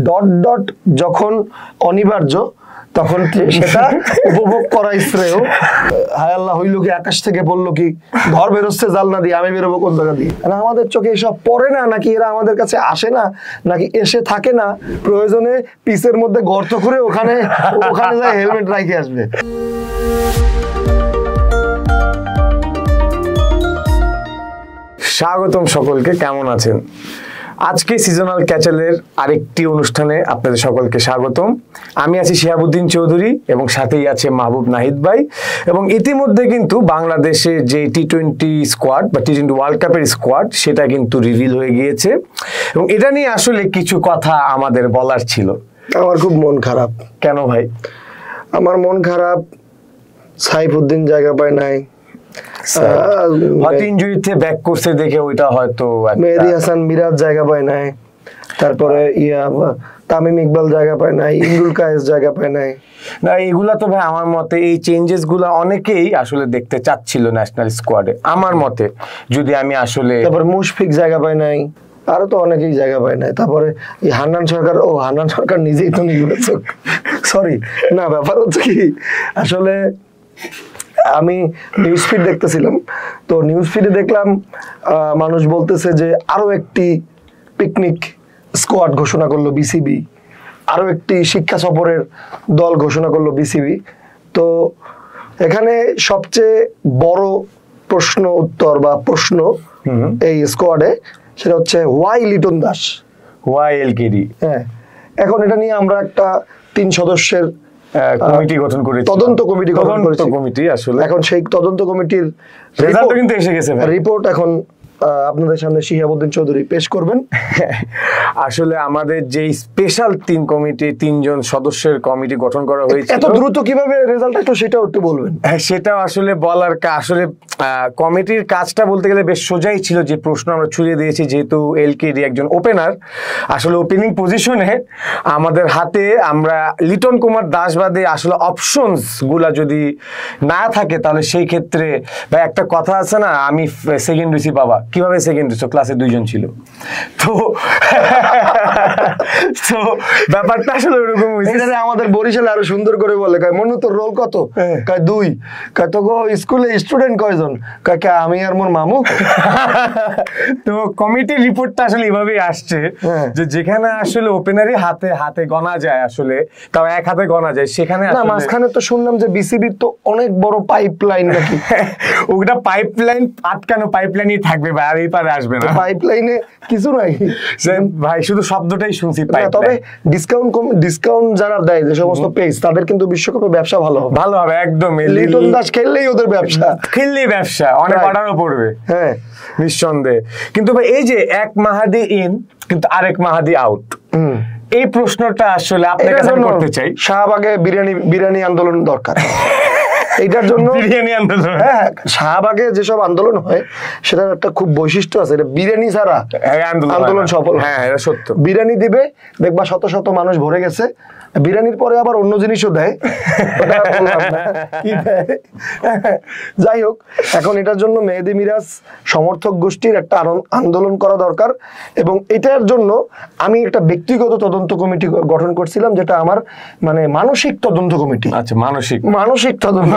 Dot dot যখন অনিবার্য তখন সেটা উপভোগ করাই শ্রেয়। হায় আল্লাহ, হইল কি আকাশ থেকে পড়লো কি, ঘর বেরোচ্ছে জালনা দিয়ে, আমি বেরোবো কোন জায়গা দিয়ে? আমাদের চোখে এসব পড়ে না, নাকি এরা আমাদের কাছে আসে না, নাকি এসে থাকে না, প্রয়োজনে পিসের মধ্যে গর্ত করে ওখানে যায় হেলমেট রাখে আসবে। স্বাগতম সকলকে, কেমন আছেন? আজকে সিজনাল ক্যাচেলের আরেকটি অনুষ্ঠানে আপনাদের সকলকে স্বাগতম। আমি আছি শিহাবুদ্দিন চৌধুরী এবং সাথেই আছে মাহবুব নাহিদ ভাই। এবং ইতিমধ্যে কিন্তু বাংলাদেশে যে টি-20 স্কোয়াড বা টি-20 ওয়ার্ল্ড কাপের স্কোয়াড সেটা কিন্তু রিভিল হয়ে গিয়েছে এবং এটা নিয়ে আসলে কিছু কথা আমাদের বলার ছিল। আমার খুব মন খারাপ। কেন ভাই? আমার মন খারাপ, সাইফুদ্দিন জায়গা পায় নাই, ইনজুরিতে ব্যাক করছে দেখে ওইটা হয়তো, মেহেদী হাসান মিরাজ জায়গা পায় নাই, তারপরে তামিম ইকবাল জায়গা পায় নাই, ইমরুল কায়েস জায়গা পায় নাই। না, এগুলা তো ভাই আমার মতে এই চেঞ্জেস গুলা অনেকেই আসলে দেখতে চাচ্ছিল ন্যাশনাল স্কোয়াডে আমার মতে। যদি আমি আসলে তারপর মুশফিক জায়গা পায় নাই, আরো তো অনেকেই জায়গা পায় নাই। তারপরে এই হান্নান সরকার নিজেই তো নির্বাচক, সরি না, ব্যাপার হচ্ছে কি আসলে আমি নিউজ ফিড দেখতেছিলাম, তো নিউজ ফিডে দেখলাম মানুষ বলতেছে যে আরো একটি পিকনিক স্কোয়াড ঘোষণা করলো বিসিবি, আরো একটি শিক্ষা সফরের দল ঘোষণা করলো বিসিবি। তো এখানে সবচেয়ে বড় প্রশ্ন এই স্কোয়াডে সেটা হচ্ছে ওয়াই লিটন দাস, ওয়াই এলকেডি। হ্যাঁ, এখন এটা নিয়ে আমরা একটা 3 সদস্যের কমিটি গঠন করেছি, তদন্ত কমিটি আসলে এখন সেই তদন্ত কমিটির রেজাল্ট কিন্তু এসে গেছে। রিপোর্ট এখন আপনাদের সামনে শিহাবুদ্দিন চৌধুরী পেশ করবেন। আসলে আমাদের যে স্পেশাল 3 জন সদস্যের কমিটি গঠন করা হয়েছে, এত দ্রুত কিভাবে রেজাল্ট আসলো সেটাও একটু বলবেন। সেটাও আসলে বলার আসলে কমিটির কাজটা বলতে গেলে বেশ সোজাই ছিল। যে প্রশ্ন আমরা ছুড়ে দিয়েছি, যেহেতু এলকেডি একজন ওপেনার, আসলে ওপেনিং পজিশনে আমাদের হাতে আমরা লিটন কুমার দাস বাদে আসলে অপশনস গুলা যদি না থাকে তাহলে সেই ক্ষেত্রে ভাই একটা কথা আছে না, আমি সেকেন্ড হইছি বাবা, কিভাবে সেকেন্ড হইছো, ক্লাসে 2 জন ছিল। তো ব্যাপারটা আসলে ওরকম হয়েছে। আমাদের বরিশালে আরো সুন্দর করে বলে, কয় মনু তোর রোল কত, কয় 2, কয় তো গো স্কুলে স্টুডেন্ট কয়জন, কয় কে আমি আর মোর মামু। তো কমিটির রিপোর্টটা আসলে এভাবেই আসছে যে যেখানে আসলে ওপেনারই হাতে গণা যায়, আসলে তাও এক হাতে গণা যায়, সেখানে না মাঝখানে তো শুনলাম যে বিসিবির তো অনেক বড় পাইপলাইন নাকি। ওটা পাইপলাইন আটকানো, পাইপলাইনই থাকবে ভাই, আর এই পারে আসবে না। পাইপলাইনে কিছু নাই ভাই, শুধু শব্দটাই শুনছি। তবে ডিসকাউন্ট যারা দেয় যে সমস্ত পেজ, তাদের কিন্তু বিশ্বকাপে ব্যবসা ভালো হবে একদম। লিটন দাস খেললেই ওদের ব্যবসা, অনেক অর্ডারও পড়বে, হ্যাঁ নিঃসন্দেহে। কিন্তু ভাই এই যে এক মাহাদি ইন কিন্তু আরেক মাহাদি আউট, এই প্রশ্নটা আসলে আপনার কাছে করতে চাই। শাহবাগে বিরিয়ানি আন্দোলন দরকার। এইটার জন্য হ্যাঁ, শাহবাগে যেসব আন্দোলন হয় সেটার একটা খুব বৈশিষ্ট্য আছে, এটা বিরিয়ানি ছাড়া আন্দোলন সফল। হ্যাঁ, এটা সত্য। বিরিয়ানি দিবে, দেখবা শত শত মানুষ ভরে গেছে, বিরিয়ানির পরে আবার অন্য জিনিসও দেয়। যাই হোক, এখন এটার জন্য মেহেদী মিরাজ সমর্থক গোষ্ঠীর একটা আন্দোলন করা দরকার, এবং এটার জন্য আমি একটা ব্যক্তিগত তদন্ত কমিটি গঠন করছিলাম, যেটা আমার মানে মানসিক তদন্ত কমিটি। আচ্ছা, মানসিক তদন্ত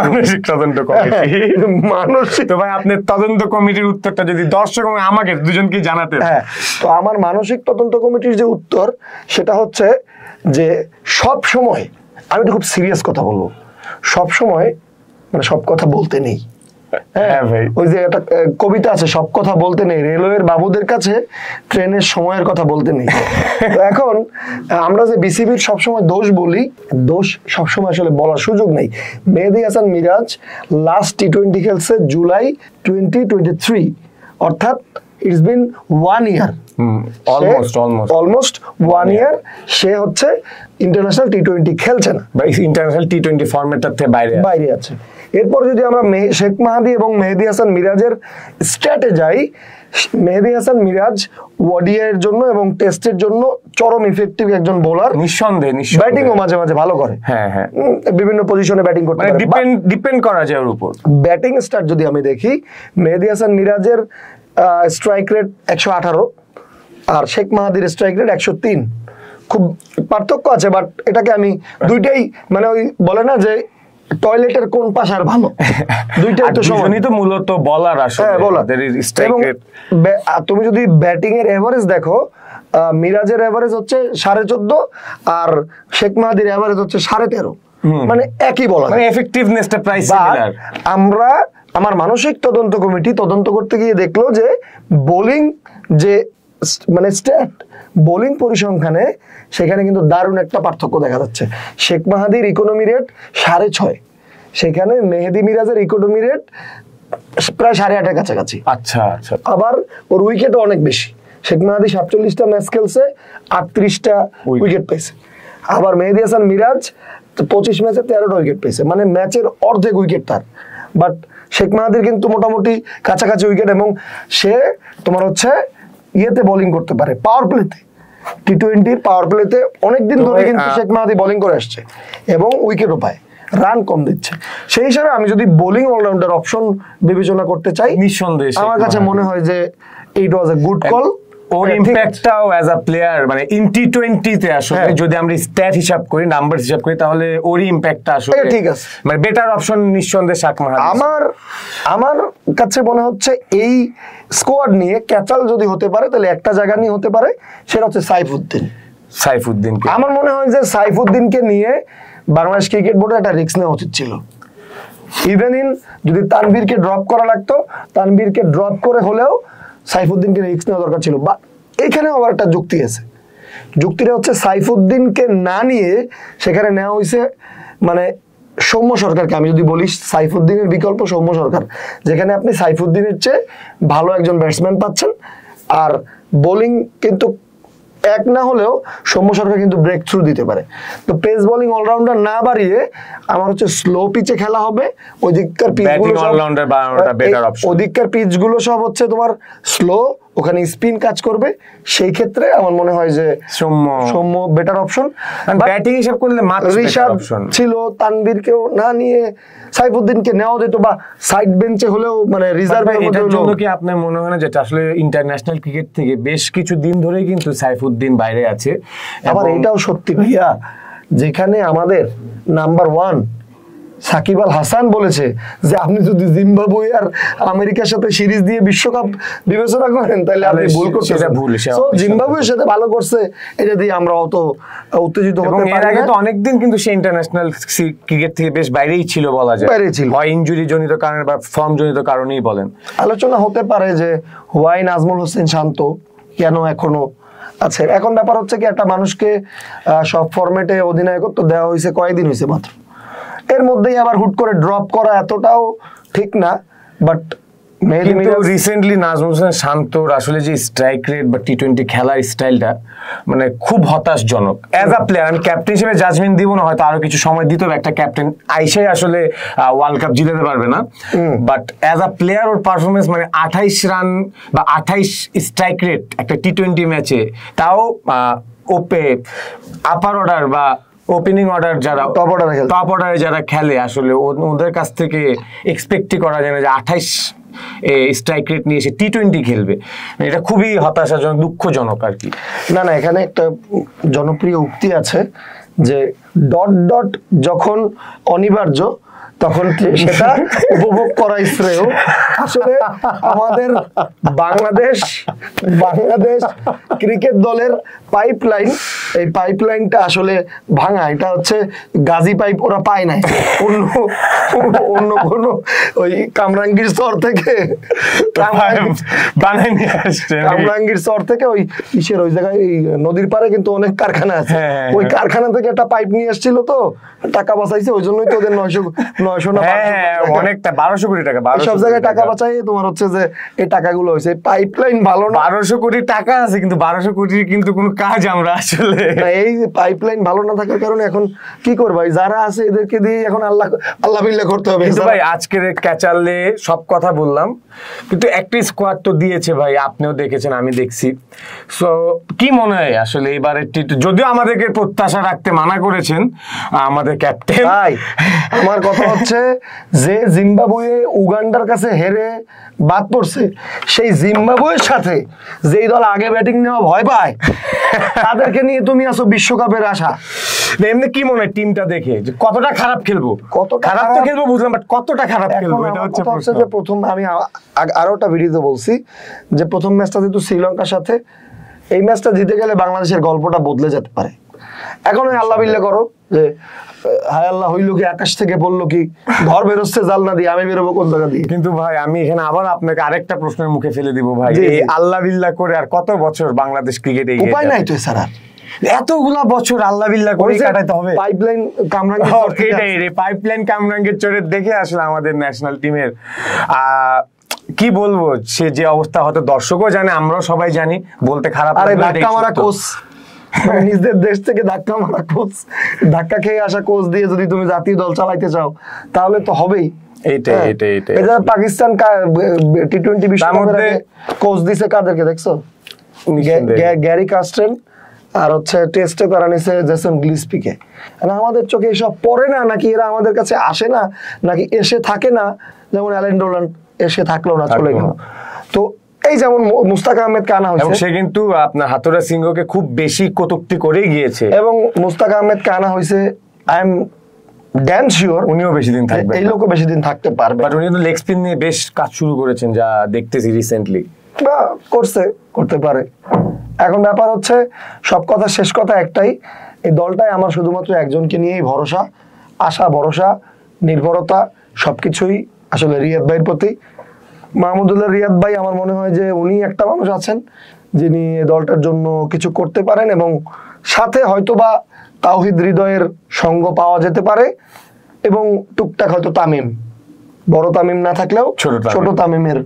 কমিটি। তো ভাই আপনার তদন্ত কমিটির উত্তরটা যদি দর্শক এবং আমাকে দুজনকে জানাতে। হ্যাঁ, তো আমার মানসিক তদন্ত কমিটির যে উত্তর সেটা হচ্ছে যে সব সময়, আমি একটু খুব সিরিয়াস কথা বলবো, সব সময় মানে সব কথা বলতে নেই। হ্যাঁ ভাই, ওই যে একটা কবিতা আছে, সব কথা বলতে নেই, রেলওয়ের বাবুদের কাছে ট্রেনের সময়ের কথা বলতে নেই। তো এখন আমরা যে বিসিবির সবসময় দোষ বলি, দোষ সবসময় আসলে বলার সুযোগ নেই। মেহেদী হাসান মিরাজ লাস্ট টি-20 খেলছে জুলাই 2023, অর্থাৎ ইটস বিন 1 ইয়ার, অলমোস্ট 1 ইয়ার সে হচ্ছে ইন্টারন্যাশনাল টি-20 খেলছে না, ইন্টারন্যাশনাল টি-20 ফরম্যাট থেকে বাইরে আছে। এরপর যদি আমরা শেখ মাহাদি এবং মেহেদী হাসান মিরাজের স্ট্যাটে যাই, মেহেদী হাসান মিরাজ ওডিআইয়ের জন্য এবং টেস্টের জন্য চরম ইফেক্টিভ একজন বোলার, নিঃসন্দেহে। ব্যাটিংও মাঝে মাঝে ভালো করে, হ্যাঁ, বিভিন্ন পজিশনে ব্যাটিং করতে পারে, ডিপেন্ড করা যায় ওর উপর। ব্যাটিং স্টার্ট যদি আমি দেখি, মেহেদী হাসান মিরাজের স্ট্রাইক রেট 118, আর শেখ মাহাদির স্ট্রাইক রেট 103। খুব পার্থক্য আছে, বাট এটাকে আমি দুইটাই মানে ওই বলে না যে টয়লেটের কোন পাশার ভালো, দুইটাই তো সমানই তো মূলত বলার আসলে বলার। এবং তুমি যদি ব্যাটিং এর এভারেজ দেখো, মিরাজের এভারেজ হচ্ছে 14.5 আর শেখ মাহাদির এভারেজ হচ্ছে 13.5, মানে একই বলা, মানে এফেক্টিভনেসটা প্রায় সিমিলার। আমরা আমার মানসিক তদন্ত কমিটি তদন্ত করতে গিয়ে দেখলো যে বোলিং যে মানে স্ট্যাট বোলিং পরিসংখ্যানে সেখানে কিন্তু দারুণ একটা পার্থক্য দেখা যাচ্ছে। শেখ মাহাদির ইকোনমি রেট 6.5, সেখানে মেহেদি মিরাজের ইকোনমি রেট প্রায় 8.5-এর কাছাকাছি। আচ্ছা আচ্ছা। আবার ওর উইকেটও অনেক বেশি। শেখ মাহাদি 47টা ম্যাচ খেলছে, 38টা উইকেট পেয়েছে। আবার মেহেদি হাসান মিরাজ 25 ম্যাচে 13টা উইকেট পেয়েছে, মানে ম্যাচের অর্ধেক উইকেট তার। বাট শেখ মাহাদির কিন্তু মোটামুটি কাছাকাছি উইকেট, এবং সে তোমার হচ্ছে ইয়েতে বোলিং করতে পারে, পাওয়ার প্লেতে, টি-20 পাওয়ার প্লেতে অনেকদিন ধরে কিন্তু শেখ মাহাদি বোলিং করে আসছে এবং উইকেটও পায়, রান কম দিচ্ছে। সেই হিসাবে আমি যদি বোলিং অলরাউন্ডার অপশন বিবেচনা করতে চাই, নিঃসন্দেহে আমার কাছে মনে হয় যে it was a good call. ওর ইম্প্যাক্টটাও অ্যাজ আ প্লেয়ার মানে ইন টি-20 তে আসলে যদি আমরা স্ট্যাট হিসাব করি, নাম্বার হিসাব করি, তাহলে ওর ইম্প্যাক্টটা আসলে ঠিক আছে, মানে বেটার অপশন নিঃসন্দেহে শেখ মাহাদি। আমার কাছে মনে হচ্ছে এই স্কোয়াড নিয়ে ক্যাচাল যদি হতে পারে তাহলে একটা জায়গা নিয়ে হতে পারে, সেটা হচ্ছে সাইফুদ্দিন। আমার মনে হয় যে সাইফুদ্দিনকে নিয়ে বাংলাদেশ ক্রিকেট বোর্ডের একটা রিস্ক নেওয়া উচিত ছিল। ইভেন ইন যদি তানভীরকে ড্রপ করা লাগতো, তানভীরকে ড্রপ করে হলেও সাইফুদ্দিনকে রিস্ক নেওয়া দরকার ছিল। বা এখানে আবার একটা যুক্তি আছে, যুক্তিটা হচ্ছে সাইফুদ্দিনকে না নিয়ে সেখানে নেওয়া হয়েছে মানে সৌম্য সরকারকে। আমি যদি বলি সাইফুদ্দিনের বিকল্প সৌম্য সরকার, যেখানে আপনি সাইফুদ্দিনের চেয়ে ভালো একজন ব্যাটসম্যান পাচ্ছেন, আর বোলিং কিন্তু এক না হলেও সৌম্য সরকার কিন্তু ব্রেক থ্রু দিতে পারে। তো পেস বোলিং অলরাউন্ডার না বাড়িয়ে আমার হচ্ছে স্লো পিচে খেলা হবে, ওইদিককার পিচগুলো সব হচ্ছে তোমার স্লো, ওখানে স্পিন কাজ করবে। সেই ক্ষেত্রে আমার মনে হয় যে সৌম্য বেটার অপশন। ব্যাটিং হিসাব করলে ঋষাদ ছিল, তানভীরকেও না নিয়ে সাইফুদ্দিনকে নেওয়া যেত, বা সাইড বেঞ্চে হলেও মানে রিজার্ভের মধ্যে হলো। কি আপনার মনে হয় না যেটা আসলে ইন্টারন্যাশনাল ক্রিকেট থেকে বেশ কিছুদিন ধরে কিন্তু সাইফুদ্দিন বাইরে আছে? আবার এটাও সত্যি ভাইয়া, যেখানে আমাদের নাম্বার 1 সাকিব আল হাসান বলেছে যে আপনি যদি জিম্বাবুয়ে আর আমেরিকার সাথে সিরিজ দিয়ে বিশ্বকাপ বিবেচনা করেন তাহলে আপনি ভুল করতেছেন। জিম্বাবুয়ের সাথে ভালো করছে, এটা দিয়ে আমরা অত উত্তেজিত হতে পারি না। এর আগে তো অনেকদিন কিন্তু সে ইন্টারন্যাশনাল ক্রিকেট থেকে বেশ বাইরেই ছিল বলা যায়, হয় ইনজুরি জনিত কারণে বা ফর্ম জনিত কারণেই বলেন। আলোচনা হতে পারে যে হোয়াই নাজমুল হোসেন শান্ত কেন এখনো আছে। এখন ব্যাপার হচ্ছে কি, একটা মানুষকে সব ফরম্যাটে অধিনায়কত্ব দেওয়া হয়েছে কয়েকদিন হয়েছে মাত্র, এর মধ্যেই আবার হুট করে ড্রপ করা এতটাও ঠিক না। বাট রিসেন্টলি নাজমুল হোসেন শান্তর আসলে যে স্ট্রাইক রেট বা টি-20 খেলার স্টাইলটা মানে খুব হতাশজনক। অ্যাজ আ প্লেয়ার আমি ক্যাপ্টেন হিসেবে জাজমেন্ট দিব না, হয়তো আরো কিছু সময় দিতে হবে, একটা ক্যাপ্টেন আইসাই আসলে ওয়ার্ল্ড কাপ জিতাতে পারবে না। But as a player or performance মানে 28 রান বা 28 স্ট্রাইক রেট একটা টি-20 ম্যাচে, তাও আপার অর্ডার বা ওপেনিং অর্ডার যারা টপ অর্ডারে যারা খেলে আসলে ওদের কাছ থেকে এক্সপেক্টই করা যায় না যে 28 স্ট্রাইক রেট নিয়ে এসে টি-20 খেলবে। এটা খুবই হতাশাজনক, দুঃখজনক আর কি। না এখানে একটা জনপ্রিয় উক্তি আছে যে ডট ডট যখন অনিবার্য তখন সেটা উপভোগ করা শ্রেয়। আসলে আমাদের বাংলাদেশ ক্রিকেট দলের পাইপলাইন, এই পাইপলাইনটা আসলে ভাঙা। এটা হচ্ছে গাজী পাইপ, ওরা পায় নাই, অন্য কোনো ওই কামরাঙ্গীর চর থেকে কামরাঙ্গীর চর থেকে ওই ইসের ওই জায়গায় নদীর পাড়ে কিন্তু অনেক কারখানা আছে, ওই কারখানা থেকে একটা পাইপ নিয়ে এসেছিল, তো টাকা বাঁচাইছে, ওই জন্যই তো ওদের 900 না অনেকটা 1200 কোটি টাকা, সব জায়গায় টাকা বাঁচাই তোমার হচ্ছে যে এই টাকাগুলো হয়েছে। পাইপলাইন ভালো না, 1200 কোটি টাকা আছে কিন্তু 1200 কোটির কিন্তু কোনো কাজ আমরা আসলে এই পাইপলাইন ভালো না থাকার কারণে এখন কি করবো, যারা আছে এদেরকে দিয়ে এখন আল্লাহ বিল্লাহ করতে হবে। কিন্তু ভাই আজকের ক্যাচালে সব কথা বললাম, কিন্তু একটা স্কোয়াড তো দিয়েছে ভাই, আপনিও দেখেছেন আমি দেখছি। সো কি মনে হয় আসলে এবারে, যদিও আমাদেরকে প্রত্যাশা রাখতে মানা করেছেন আমাদের ক্যাপ্টেন, ভাই আমার কথা হচ্ছে হচ্ছে যে জিম্বাবুয়ে উগান্ডার কাছে হেরে বাদ পড়ছে, সেই জিম্বাবুয়ের সাথে যেই দল আগে ব্যাটিং নেওয়া ভয় পায় তাদেরকে নিয়ে তুমি আসো বিশ্বকাপের আশা। এমনি কি মনে হয় টিমটা দেখে যে কতটা খারাপ খেলবো? কতটা খারাপ তো খেলবো বুঝলাম, বাট কতটা খারাপ খেলবো এটা হচ্ছে প্রশ্ন। যে প্রথম আমি আরো একটা ভিডিওতে বলছি যে প্রথম ম্যাচটা যেহেতু শ্রীলঙ্কার সাথে, এই ম্যাচটা জিতে গেলে বাংলাদেশের গল্পটা বদলে যেতে পারে। এখন ওই আল্লাহ বিল্লাহ করো যে হায় আল্লাহ হইলো কি, আকাশ থেকে পড়লো কি, ঘর বেরোচ্ছে জালনা দিয়ে, আমি বেরোবো কোন জায়গা দিয়ে। কিন্তু ভাই আমি এখানে আবার আপনাকে আরেকটা প্রশ্নের মুখে ফেলে দিব ভাই, জি, জি। এই আল্লাহ বিল্লাহ করে আর কত বছর বাংলাদেশ ক্রিকেটে এগিয়ে উপায় যাবে? নাই তো স্যার, এতগুলা বছর আল্লাহ বিল্লাহ করে কাটাতে হবে। পাইপলাইন কামরাঙ্গীর চর থেকে এটাই রে, পাইপলাইন কামরাঙ্গের চোরের দেখে আসলে আমাদের ন্যাশনাল টিমের কি বলবো, সে যে অবস্থা হয়তো দর্শকও জানে, আমরাও সবাই জানি, বলতে খারাপ আরে লাগলেও ধাক্কা এটাই মারা সত্য। কোচ, মানে নিজেদের দেশ থেকে ধাক্কা মারা কোচ, ধাক্কা খেয়ে আসা কোচ দিয়ে যদি তুমি জাতীয় দল চালাইতে চাও তাহলে তো হবেই। এইটাই এইটাই এইটাই। এটা পাকিস্তান টি-20 বিশ্বকাপের আগে কোচ দিছে কাদেরকে দেখছো? গ্যারি কাস্টেন, আর হচ্ছে টেস্টে তারা নিছে জেসন গ্লিসপিকে। আমাদের চোখে এসব পড়ে না, নাকি এরা আমাদের কাছে আসে না, নাকি এসে থাকে না? যেমন অ্যালেন ডোলান্ড এসে থাকলো না, চলে গেল। তো এই যেমন মুস্তাক আহমেদকে আনা হয়েছে, সে কিন্তু আপনার হাতুড়া সিংহকে খুব বেশি কটূক্তি করে গিয়েছে, এবং মুস্তাক আহমেদকে আনা হয়েছে, আই এম ড্যাম শিওর উনিও বেশি দিন থাকবে, এই লোকও বেশি দিন থাকতে পারবে। বাট উনি কিন্তু লেগ স্পিন নিয়ে বেশ কাজ শুরু করেছেন, যা দেখতেছি রিসেন্টলি। বা করতে পারে। এখন ব্যাপার হচ্ছে, সব কথা শেষ কথা একটাই, এই দলটায় আমার শুধুমাত্র একজনকে নিয়েই ভরসা, আশা, ভরসা, নির্ভরতা সবকিছুই আসলে রিয়াদ ভাইয়ের প্রতি। মাহমুদুল্লাহ রিয়াদ ভাই আমার মনে হয় যে উনি একটা মানুষ আছেন যিনি এই দলটার জন্য কিছু করতে পারেন, এবং সাথে হয়তোবা তাওহিদ হৃদয়ের সঙ্গ পাওয়া যেতে পারে, এবং টুকটাক হয়তো তামিম, বড় তামিম না থাকলেও ছোট তামিমের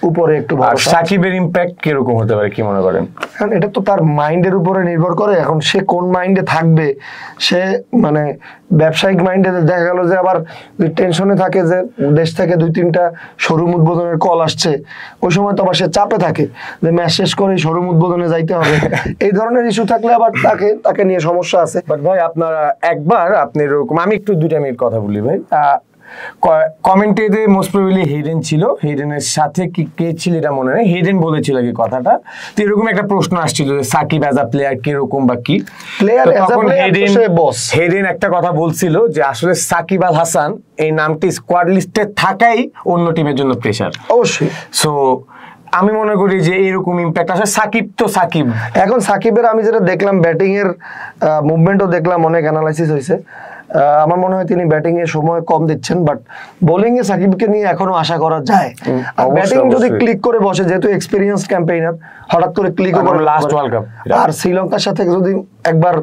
উপরে একটু ভরসা। সাকিবের ইমপ্যাক্ট কিরকম হতে পারে কি মনে করেন? কারণ এটা তো তার মাইন্ডের উপরে নির্ভর করে। এখন সে কোন মাইন্ডে থাকবে, সে মানে ব্যবসায়িক মাইন্ডে দেখা গেল যে আবার টেনশনে থাকে যে দেশ থেকে 2-3টা শোরুম উদ্বোধনের কল আসছে, ওই সময় তো আবার সে চাপে থাকে যে ম্যাচ শেষ করে শোরুম উদ্বোধনে যাইতে হবে। এই ধরনের ইস্যু থাকলে আবার তাকে নিয়ে সমস্যা আছে। বাট ভাই আপনারা একবার আপনি এরকম, আমি একটু 2টা মিনিট কথা বলি ভাই। কমেন্টে মোস্ট প্রবাবলি হেডেন ছিল, হেডেনের সাথে কি কে ছিল এটা মনে নেই, হেডেন বলেছিল কি কথাটা। তো এরকম একটা প্রশ্ন আসছিল যে সাকিব অ্যাজ আ প্লেয়ার কিরকম বা কি প্লেয়ার, তখন হেডেন একটা কথা বলছিল যে আসলে সাকিব আল হাসান এই নামটি স্কোয়াড লিস্টে থাকাই অন্য টিমের জন্য প্রেসার। অবশ্যই। সো আমি মনে করি যে এরকম ইম্প্যাক্ট আসলে সাকিব তো সাকিব। এখন সাকিবের আমি যেটা দেখলাম, ব্যাটিং এর মুভমেন্টও দেখলাম, অনেক অ্যানালাইসিস হয়েছে। আমার মনে হয় তিনি ব্যাটিং এ সময় কম দিচ্ছেন, বাট বোলিং এ সাকিবকে নিয়ে এখনো আশা করা যায়। ব্যাটিং যদি ক্লিক করে বসে, যেহেতু এক্সপেরিয়েন্স ক্যাম্পেইনার, হঠাৎ করে ক্লিক করে লাস্ট ওয়ার্ল্ড কাপ, আর শ্রীলঙ্কার সাথে যদি একবার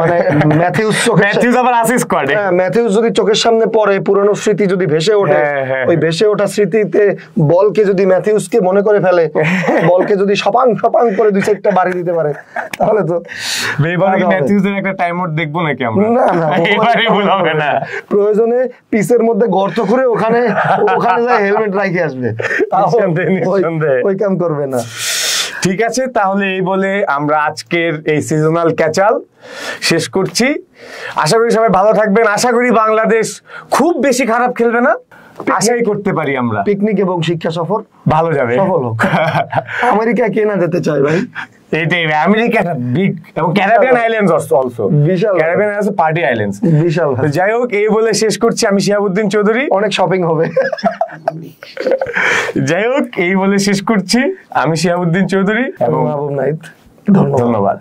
মানে ম্যাথিউস আবার আসে স্কোয়াডে, ম্যাথিউস যদি চোখের সামনে পড়ে, পুরনো স্মৃতি যদি ভেসে ওঠে, ওই ভেসে ওঠা স্মৃতিতে বলকে যদি ম্যাথিউসকে মনে করে ফেলে, বলকে যদি সপাং সপাং করে 2-4টা বাড়ি দিতে পারে, তাহলে তো ম্যাথিউসের একটা টাইম আউট দেখবো নাকি আমরা? না না, প্রয়োজনে পিসের মধ্যে গর্ত করে ওখানে যায় হেলমেট রাখে আসবে, ওই কাম করবে না। ঠিক আছে, তাহলে এই বলে আমরা আজকের এই সিজনাল ক্যাচাল শেষ করছি। আশা করি সবাই ভালো থাকবেন, আশা করি বাংলাদেশ খুব বেশি খারাপ খেলবে না, আশাই করতে পারি আমরা। পিকনিক এবং শিক্ষা সফর ভালো যাবে, সফল হোক। আমেরিকা কে না যেতে চায় ভাই? এটাই আমেরিকা বিগ, এবং ক্যারিবিয়ান আইল্যান্ডস অলসো বিশাল, ক্যারিবিয়ান আইল্যান্ডস পার্টি আইল্যান্ডস বিশাল। যাই হোক, এই বলে শেষ করছি। আমি শিহাবুদ্দিন চৌধুরী, অনেক শপিং হবে। যাই হোক, এই বলে শেষ করছি। আমি শিহাবুদ্দিন চৌধুরী এবং আবু নাইদ, ধন্যবাদ।